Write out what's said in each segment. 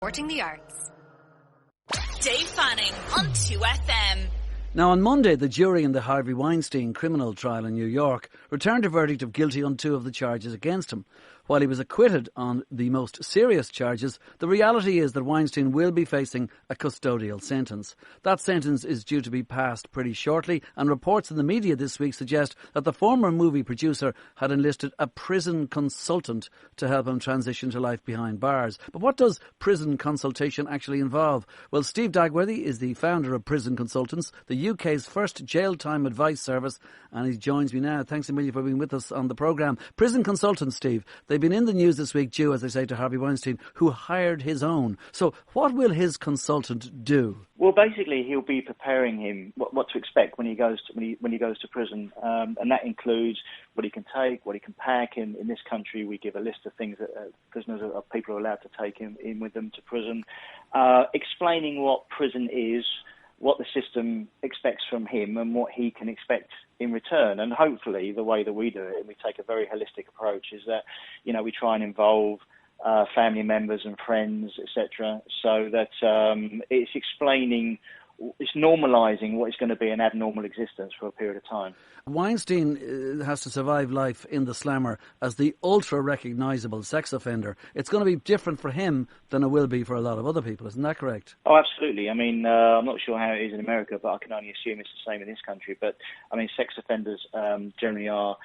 Supporting the arts. Dave Fanning on 2FM. Now, on Monday, the jury in the Harvey Weinstein criminal trial in New York returned a verdict of guilty on 2 of the charges against him. While he was acquitted on the most serious charges, the reality is that Weinstein will be facing a custodial sentence. That sentence is due to be passed pretty shortly, and reports in the media this week suggest that the former movie producer had enlisted a prison consultant to help him transition to life behind bars. But what does prison consultation actually involve? Well, Steve Dagworthy is the founder of Prison Consultants, the UK's first jail time advice service, and he joins me now. Thanks a million for being with us on the programme. Prison Consultants, Steve, they've been in the news this week due, as they say, to Harvey Weinstein, who hired his own. So what will his consultant do? Well, basically, he'll be preparing him what to expect when he goes to prison, and that includes what he can take, what he can pack. In this country, we give a list of things that prisoners or people are allowed to take in with them to prison, explaining what prison is, what the system expects from him, and what he can expect in return. And hopefully, the way that we do it, and we take a very holistic approach, is that, we try and involve family members and friends, etc., so that it's explaining, it's normalising what is going to be an abnormal existence for a period of time. Weinstein has to survive life in the slammer as the ultra-recognisable sex offender. It's going to be different for him than it will be for a lot of other people, isn't that correct? Oh, absolutely. I mean, I'm not sure how it is in America, but I can only assume it's the same in this country. But, I mean, sex offenders generally are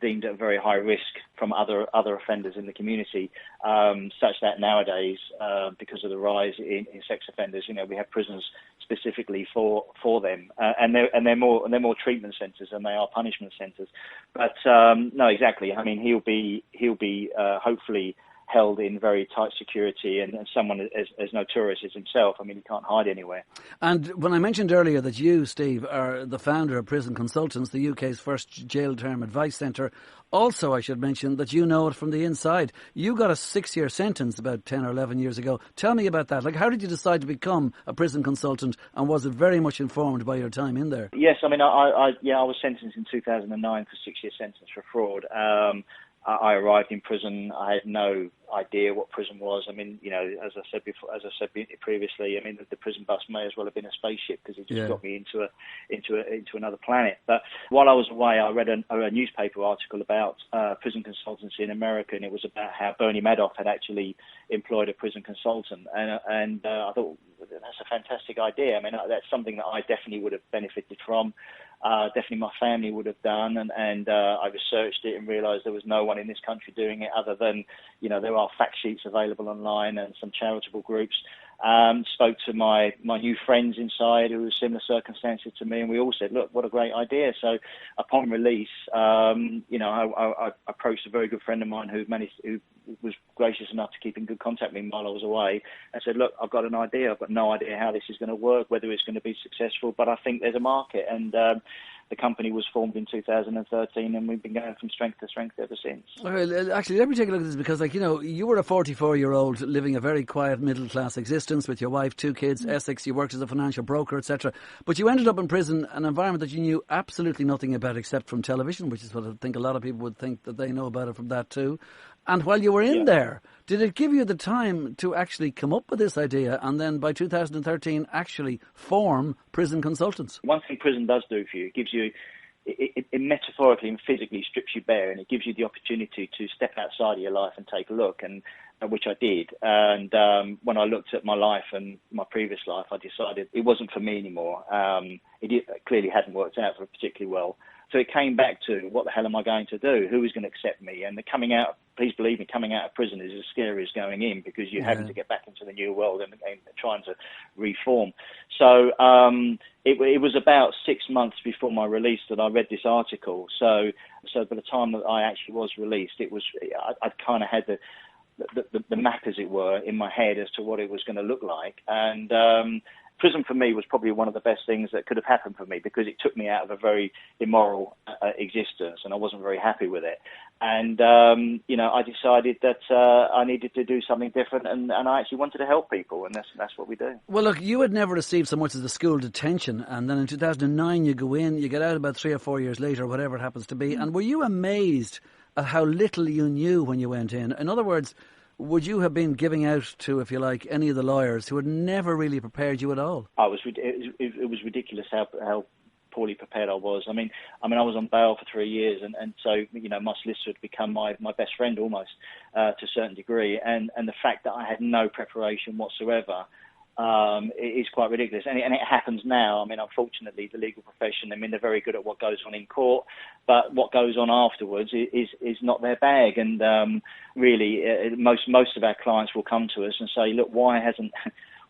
deemed at very high risk from other offenders in the community, such that nowadays, because of the rise in sex offenders, we have prisons specifically for them, and they're more treatment centres than they are punishment centres. But no, exactly. I mean, he'll be hopefully held in very tight security, and someone as notorious as himself. I mean, he can't hide anywhere. And when I mentioned earlier that you, Steve, are the founder of Prison Consultants, the UK's first jail term advice centre, also I should mention that you know it from the inside. You got a 6-year sentence about 10 or 11 years ago. Tell me about that. Like, how did you decide to become a prison consultant, and was it very much informed by your time in there? Yes, I mean, I was sentenced in 2009 for 6-year sentence for fraud. I arrived in prison. I had no idea what prison was. I mean, as I said previously, I mean, the prison bus may as well have been a spaceship, because it just got me into another planet. But while I was away, I read a newspaper article about prison consultancy in America, and it was about how Bernie Madoff had actually employed a prison consultant, and I thought, that's a fantastic idea. I mean, that's something that I definitely would have benefited from. Definitely my family would have done, and I researched it and realised there was no one in this country doing it other than, there are fact sheets available online and some charitable groups. Spoke to my new friends inside who were similar circumstances to me, and we all said, look, what a great idea. So upon release, I approached a very good friend of mine who was gracious enough to keep in good contact with me while I was away, and said, look, I've got an idea. I've got no idea how this is going to work, whether it's going to be successful, but I think there's a market. And the company was formed in 2013, and we've been going from strength to strength ever since. Well, actually, let me take a look at this, because, you were a 44-year-old living a very quiet middle-class existence with your wife, 2 kids, Essex. You worked as a financial broker, etc. But you ended up in prison, an environment that you knew absolutely nothing about except from television, which is what I think a lot of people would think that they know about it from that too. And while you were in there, did it give you the time to actually come up with this idea, and then by 2013 actually form Prison Consultants? One thing prison does do for you, it gives you, it metaphorically and physically strips you bare, and it gives you the opportunity to step outside of your life and take a look, and which I did. And when I looked at my life and my previous life, I decided it wasn't for me anymore. It clearly hadn't worked out particularly well. So it came back to, what the hell am I going to do? Who is going to accept me? And please believe me, coming out of prison is as scary as going in, because you're having to get back into the new world and trying to reform. So it was about 6 months before my release that I read this article. So by the time that I actually was released, I'd kind of had the map, as it were, in my head as to what it was going to look like. And prison for me was probably one of the best things that could have happened for me, because it took me out of a very immoral existence, and I wasn't very happy with it. And, I decided that I needed to do something different, and I actually wanted to help people, and that's what we do. Well, look, you had never received so much as the school detention, and then in 2009 you go in, you get out about 3 or 4 years later, whatever it happens to be, and were you amazed at how little you knew when you went in? In other words, would you have been giving out to, if you like, any of the lawyers who had never really prepared you at all? It was ridiculous how poorly prepared I was. I mean, I was on bail for 3 years, and so my solicitor had become my best friend almost to a certain degree, and the fact that I had no preparation whatsoever. It is quite ridiculous, and it happens now. I mean, unfortunately, the legal profession, they're very good at what goes on in court, but what goes on afterwards is not their bag. And really, most of our clients will come to us and say, look, why hasn't...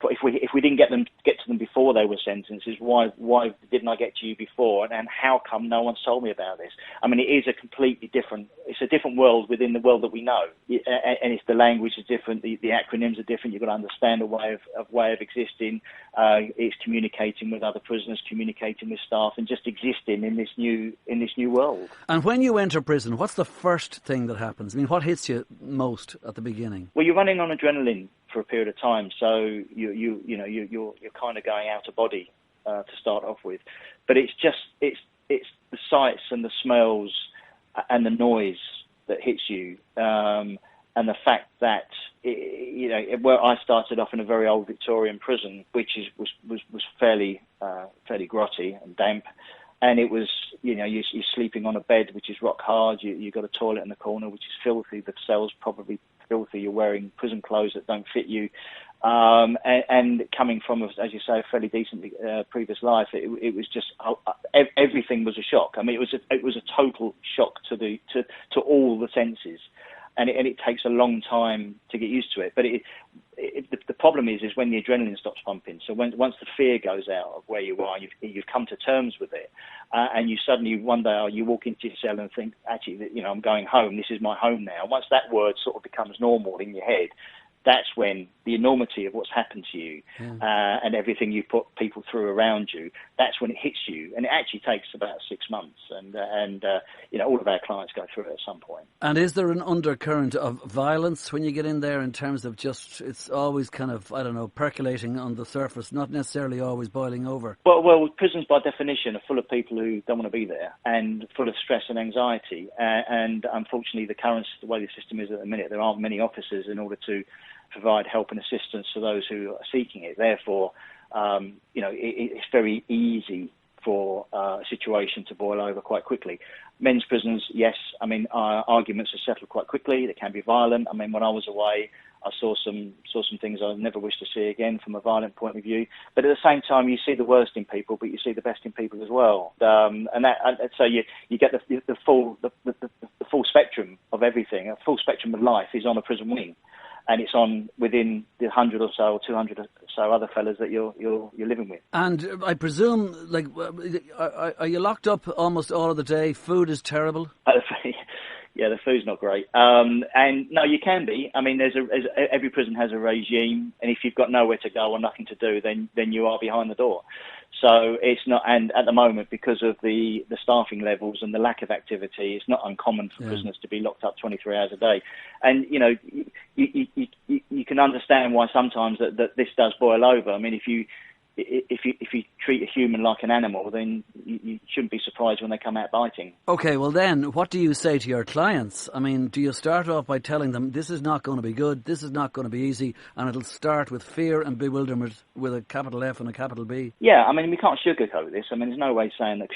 If we didn't get to them before they were sentenced, why didn't I get to you before? And how come no one's told me about this? I mean, it is a completely different. It's a different world within the world that we know, and it's the language is different. The acronyms are different. You've got to understand a way of existing. It's communicating with other prisoners, communicating with staff, and just existing in this new world. And when you enter prison, what's the first thing that happens? I mean, what hits you most at the beginning? Well, you're running on adrenaline for a period of time, so you're kind of going out of body to start off with, but it's the sights and the smells and the noise that hits you, and the fact that where I started off in a very old Victorian prison, which was fairly grotty and damp. And it was, you're sleeping on a bed which is rock hard. You've got a toilet in the corner which is filthy. The cell's probably filthy. You're wearing prison clothes that don't fit you. And coming from, as you say, a fairly decent previous life, it was just everything was a shock. I mean, it was a total shock to all the senses. And it takes a long time to get used to it. But the problem is when the adrenaline stops pumping. So once the fear goes out of where you are, you've come to terms with it, and you suddenly one day you walk into your cell and think, actually, I'm going home. This is my home now. Once that word sort of becomes normal in your head, that's when the enormity of what's happened to you and everything you put people through around you, that's when it hits you. And it actually takes about 6 months. And all of our clients go through it at some point. And is there an undercurrent of violence when you get in there in terms of just, it's always kind of, percolating on the surface, not necessarily always boiling over? Well, prisons by definition are full of people who don't want to be there and full of stress and anxiety. And unfortunately, the way the system is at the minute, there aren't many officers in order to provide help and assistance to those who are seeking it. Therefore, it's very easy for a situation to boil over quite quickly. Men's prisons, yes, arguments are settled quite quickly. They can be violent. I mean, when I was away, I saw some things I never wish to see again from a violent point of view. But at the same time, you see the worst in people, but you see the best in people as well. So you get the full spectrum of everything. A full spectrum of life is on a prison wing. And it's on within the 100 or so or 200 or so other fellas that you're living with. And I presume, are you locked up almost all of the day? Food is terrible. Yeah, the food's not great. And no, you can be. I mean, every prison has a regime, and if you've got nowhere to go or nothing to do, then you are behind the door. So it's not, and at the moment, because of the staffing levels and the lack of activity, it's not uncommon for prisoners to be locked up 23 hours a day. And you can understand why sometimes that this does boil over. I mean, if you treat a human like an animal, then you shouldn't be surprised when they come out biting. Okay, well then, what do you say to your clients? I mean, do you start off by telling them this is not going to be good, this is not going to be easy, and it'll start with fear and bewilderment with a capital F and a capital B? Yeah, I mean, we can't sugarcoat this. I mean, there's no way saying that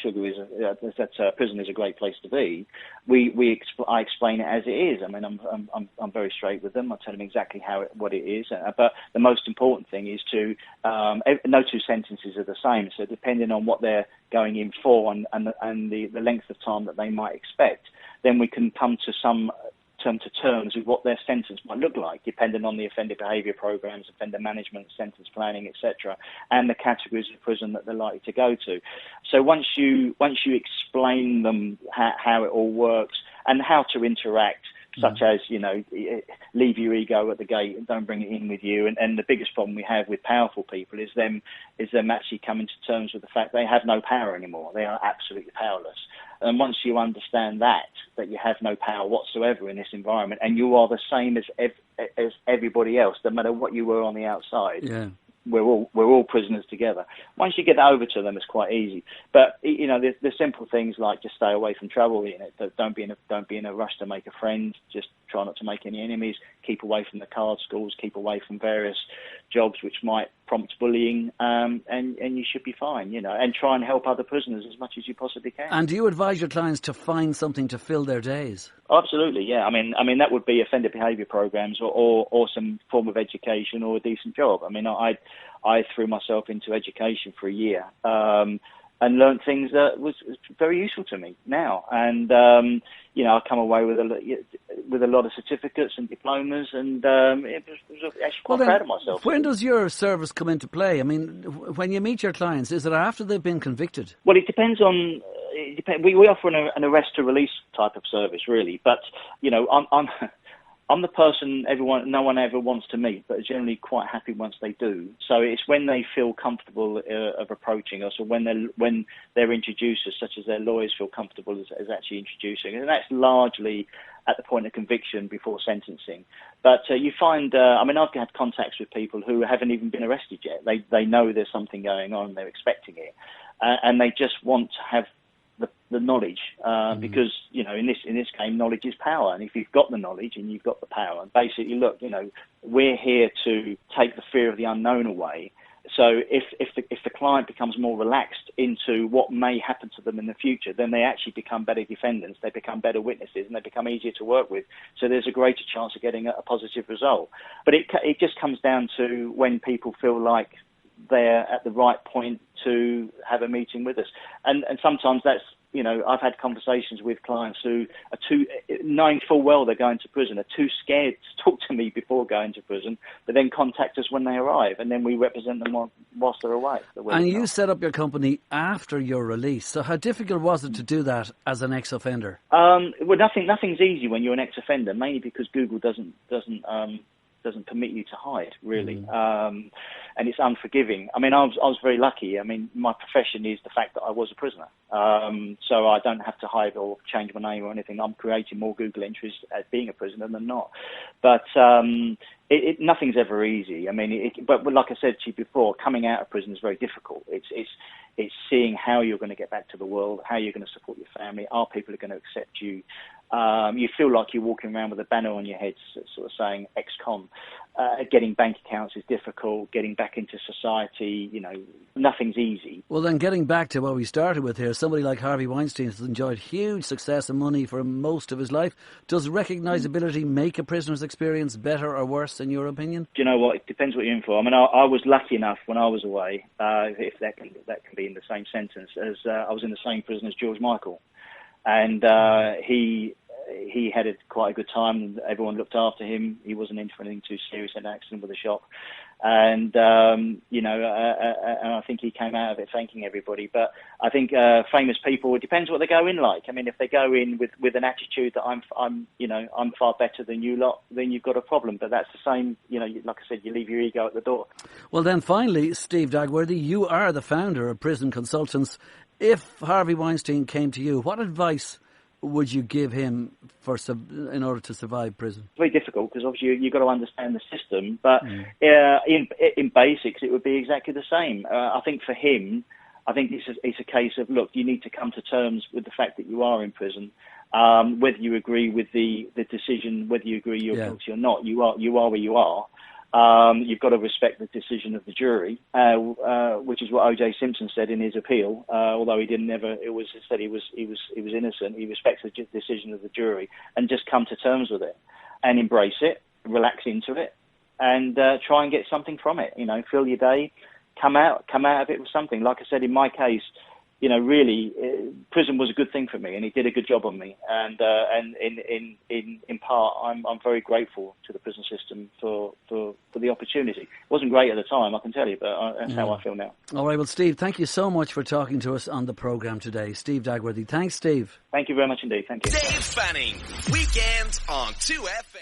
prison is a great place to be. I explain it as it is. I mean, I'm very straight with them. I tell them exactly what it is. But the most important thing is to no two sentences are the same. So depending on what they're going in for and the length of time that they might expect, then we can come to terms with what their sentence might look like, depending on the offender behaviour programs, offender management, sentence planning, etc., and the categories of prison that they're likely to go to. So once you explain them how it all works and how to interact, such as, leave your ego at the gate and don't bring it in with you. And the biggest problem we have with powerful people is them actually coming to terms with the fact they have no power anymore. They are absolutely powerless. And once you understand that you have no power whatsoever in this environment, and you are the same as everybody else, no matter what you were on the outside. Yeah. We're all prisoners together. Once you get that over to them, it's quite easy. But the simple things like just stay away from trouble. Don't be in a rush to make a friend. Just try not to make any enemies. keep away from the card schools, keep away from various jobs which might prompt bullying, and you should be fine, and try and help other prisoners as much as you possibly can. And do you advise your clients to find something to fill their days? Absolutely, yeah. I mean that would be offender behaviour programs or some form of education or a decent job. I mean, I threw myself into education for a year. And learned things that was very useful to me now, and I come away with a lot of certificates and diplomas, and it was actually quite proud of myself. When does your service come into play? I mean, when you meet your clients, is it after they've been convicted? Well, it depends on. We offer an arrest to release type of service, really, but I'm the person no one ever wants to meet, but are generally quite happy once they do. So it's when they feel comfortable of approaching us, or when their introducers, such as their lawyers, feel comfortable as actually introducing, and that's largely at the point of conviction before sentencing. But you find, I've had contacts with people who haven't even been arrested yet. They know there's something going on, they're expecting it, and they just want to have the knowledge, because in this game, knowledge is power, and if you've got the knowledge and you've got the power, basically, look, we're here to take the fear of the unknown away. So if the client becomes more relaxed into what may happen to them in the future, then they actually become better defendants, they become better witnesses, and they become easier to work with. So there's a greater chance of getting a positive result. But it just comes down to when people feel like they're at the right point to have a meeting with us, and sometimes that's. I've had conversations with clients who are knowing full well they're going to prison, are too scared to talk to me before going to prison, but then contact us when they arrive, and then we represent them whilst they're away. And you set up your company after your release, so how difficult was it to do that as an ex-offender? Well, nothing's easy when you're an ex-offender, mainly because Google doesn't permit you to hide, really, and it's unforgiving. I mean, I was very lucky. I mean, my profession is the fact that I was a prisoner, so I don't have to hide or change my name or anything. I'm creating more Google entries as being a prisoner than not. But nothing's ever easy. I mean, but like I said to you before, coming out of prison is very difficult. It's seeing how you're going to get back to the world, how you're going to support your family, are people going to accept you. You feel like you're walking around with a banner on your head sort of saying ex-con. Getting bank accounts is difficult, getting back into society, nothing's easy. Well, then getting back to what we started with here, somebody like Harvey Weinstein has enjoyed huge success and money for most of his life. Does recognisability make a prisoner's experience better or worse, in your opinion? Do you know what? It depends what you're in for. I mean, I was lucky enough when I was away, if that can be in the same sentence, as I was in the same prison as George Michael. And he had quite a good time. Everyone looked after him. He wasn't into anything too serious, had an accident with a shop. And, and I think he came out of it thanking everybody. But I think famous people, it depends what they go in like. I mean, if they go in with an attitude that I'm far better than you lot, then you've got a problem. But that's the same, like I said, you leave your ego at the door. Well, then finally, Steve Dagworthy, you are the founder of Prison Consultants. If Harvey Weinstein came to you, what advice would you give him in order to survive prison? It's very difficult because obviously you've got to understand the system, but in basics it would be exactly the same. I think for him, it's a case of, look, you need to come to terms with the fact that you are in prison. Whether you agree with the decision, whether you agree you're guilty or not, you are where you are. You've got to respect the decision of the jury, which is what O.J. Simpson said in his appeal. Although he didn't ever, it was said he was innocent. He respects the decision of the jury and just come to terms with it and embrace it, relax into it, and try and get something from it. Fill your day, come out of it with something. Like I said, in my case, really, prison was a good thing for me, and he did a good job on me. And in part, I'm very grateful to the prison system for the opportunity. It wasn't great at the time, I can tell you, but that's how I feel now. All right, well, Steve, thank you so much for talking to us on the programme today. Steve Dagworthy. Thanks, Steve. Thank you very much indeed. Thank you. Dave Fanning, weekends on 2FM.